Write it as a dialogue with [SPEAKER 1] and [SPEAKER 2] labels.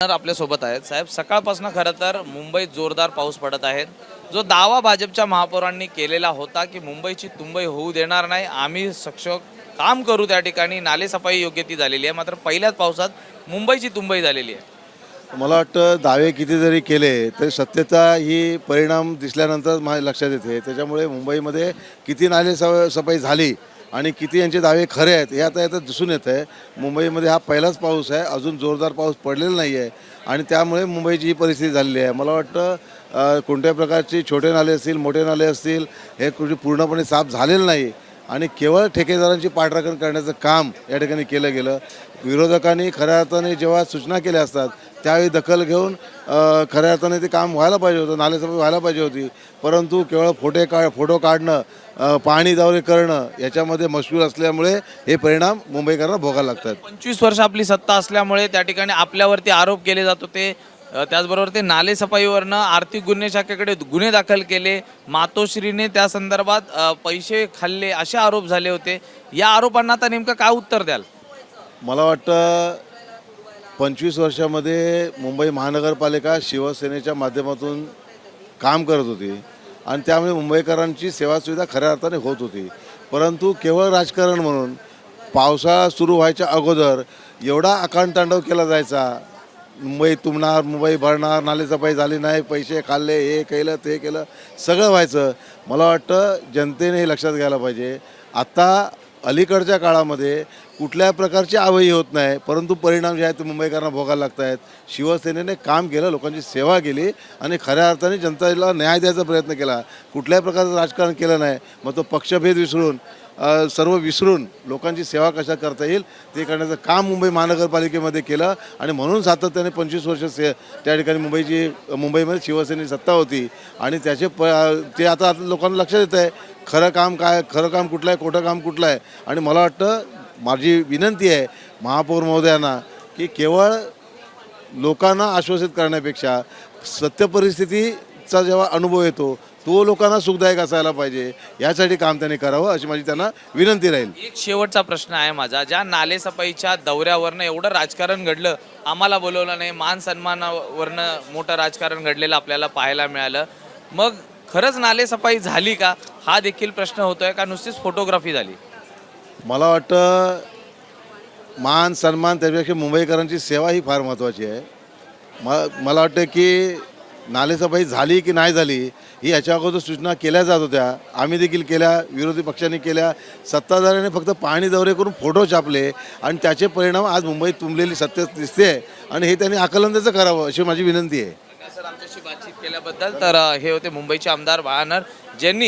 [SPEAKER 1] आपल्या सोबत आहेत साहेब. सकाळपासून खरं तर मुंबईत जोरदार पाऊस पडत आहे. जो दावा भाजपच्या महापौरांनी केलेला होता की मुंबईची तुंबई होऊ देणार नाही, आम्ही सक्षम काम करू, त्या ठिकाणी नालेसफाई योग्य ती झालेली आहे, मात्र पहिल्याच पावसात मुंबईची तुंबई झालेली आहे.
[SPEAKER 2] मला वाटतं दावे किती जरी केले तरी सत्यता ही परिणाम दिसल्यानंतर माझ्या लक्षात येते. त्याच्यामुळे मुंबईमध्ये किती सफाई झाली आणि किती यांचे दावे खरे आहेत हे आता दिसून येतं आहे. मुंबईमध्ये हा पहिलाच पाऊस आहे, अजून जोरदार पाऊस पडलेला नाही आहे आणि त्यामुळे मुंबईची ही परिस्थिती झालेली आहे. मला वाटतं कोणत्या प्रकारचे छोटे नाले असतील, मोठे नाले असतील, हे कुठे पूर्णपणे साफ झालेलं नाही आणि केवळ ठेकेदारांची पाठराखण करण्याचं काम या ठिकाणी केलं गेलं. विरोधकांनी खऱ्या अर्थाने जेव्हा सूचना केल्या असतात त्यावेळी दखल घेऊन खऱ्या अर्थाने ते काम व्हायला पाहिजे होतं, नालेसफाई व्हायला पाहिजे होती. परंतु केवळ फोटो काढणं, पाहणी दौरे करणं याच्यामध्ये मशगूल असल्यामुळे हे परिणाम मुंबईकरांना भोगायला लागतात.
[SPEAKER 1] 25 वर्ष आपली सत्ता असल्यामुळे त्या ठिकाणी आपल्यावरती आरोप केले जात होते. त्याचबरोबर ते नालेसफाईवरनं आर्थिक गुन्हे शाखेकडे गुन्हे दाखल केले, मातोश्रीने त्या संदर्भात पैसे खाल्ले असे आरोप झाले होते. या आरोपांना आता नेमकं काय उत्तर द्याल?
[SPEAKER 2] मला वाटतं 25 वर्षामध्ये मुंबई महानगरपालिका शिवसेनेच्या माध्यमातून काम करत होती आणि त्यामुळे मुंबईकरांची सेवासुविधा खऱ्या अर्थाने होत होती. परंतु केवळ राजकारण म्हणून पावसाळा सुरू व्हायच्या अगोदर एवढा आकांडतांडव केला जायचा. मुंबई तुंबणार, मुंबई भरणार, नालेसफाई झाली नाही, पैसे खाल्ले, हे केलं ते केलं, सगळं व्हायचं. मला वाटतं जनतेने हे लक्षात घ्यायला पाहिजे. आत्ता अलीकडच्या काळामध्ये कुठल्या प्रकारची आवई होत नाही, परंतु परिणाम जे आहेत ते मुंबईकरांना भोगायला लागत आहेत. शिवसेनेने काम केलं, लोकांची सेवा केली आणि खऱ्या अर्थाने जनतेला न्याय द्यायचा प्रयत्न केला. कुठल्याही प्रकारचं राजकारण केलं नाही. मग तो पक्षभेद विसरून सर्व विसरून लोकांची सेवा कशा करता येईल ते करण्याचं काम मुंबई महानगरपालिकेमध्ये केलं आणि म्हणून सातत्याने 25 वर्ष त्या ठिकाणी मुंबईमध्ये शिवसेनेची सत्ता होती आणि ते आता लोकांना लक्षात येतं आहे खरं काम काय, खरं काम कुठलं आहे, खोटं काम कुठलं आहे. आणि मला वाटतं माझी विनंती आहे महापौर महोदयांना की केवळ लोकांना आश्वासित करण्यापेक्षा सत्य परिस्थितीचा जेव्हा अनुभव येतो तो लोकांना सुखदायक असायला पाहिजे, यासाठी काम त्यांनी करावं अशी माझी त्यांना विनंती राहील.
[SPEAKER 1] एक शेवटचा प्रश्न आहे माझा. ज्या नालेसफाईच्या दौऱ्यावरनं एवढं राजकारण घडलं, आम्हाला बोलवलं नाही, मान सन्मानावरनं मोठं राजकारण घडलेलं आपल्याला पाहायला मिळालं, मग खरंच नालेसफाई झाली का हा देखील प्रश्न होतोय का नुसतीच फोटोग्राफी झाली?
[SPEAKER 2] मला वाटतं मान सन्मान त्यापेक्षा मुंबईकरांची सेवा ही फार महत्त्वाची आहे. मला वाटतं की नालेसफाई झाली की नाही झाली ही याच्या अगोदर सूचना केल्या जात होत्या. आम्ही देखील केल्या, विरोधी पक्षांनी केल्या. सत्ताधाऱ्याने फक्त पाहणी दौरे करून फोटो छापले आणि त्याचे परिणाम आज मुंबईत तुंबलेली सत्य दिसते आणि हे त्यांनी आकलन त्याचं करावं अशी माझी विनंती आहे.
[SPEAKER 1] सर, आमच्याशी बातचीत केल्याबद्दल. तर हे होते मुंबईचे आमदार वाहनर ज्यांनी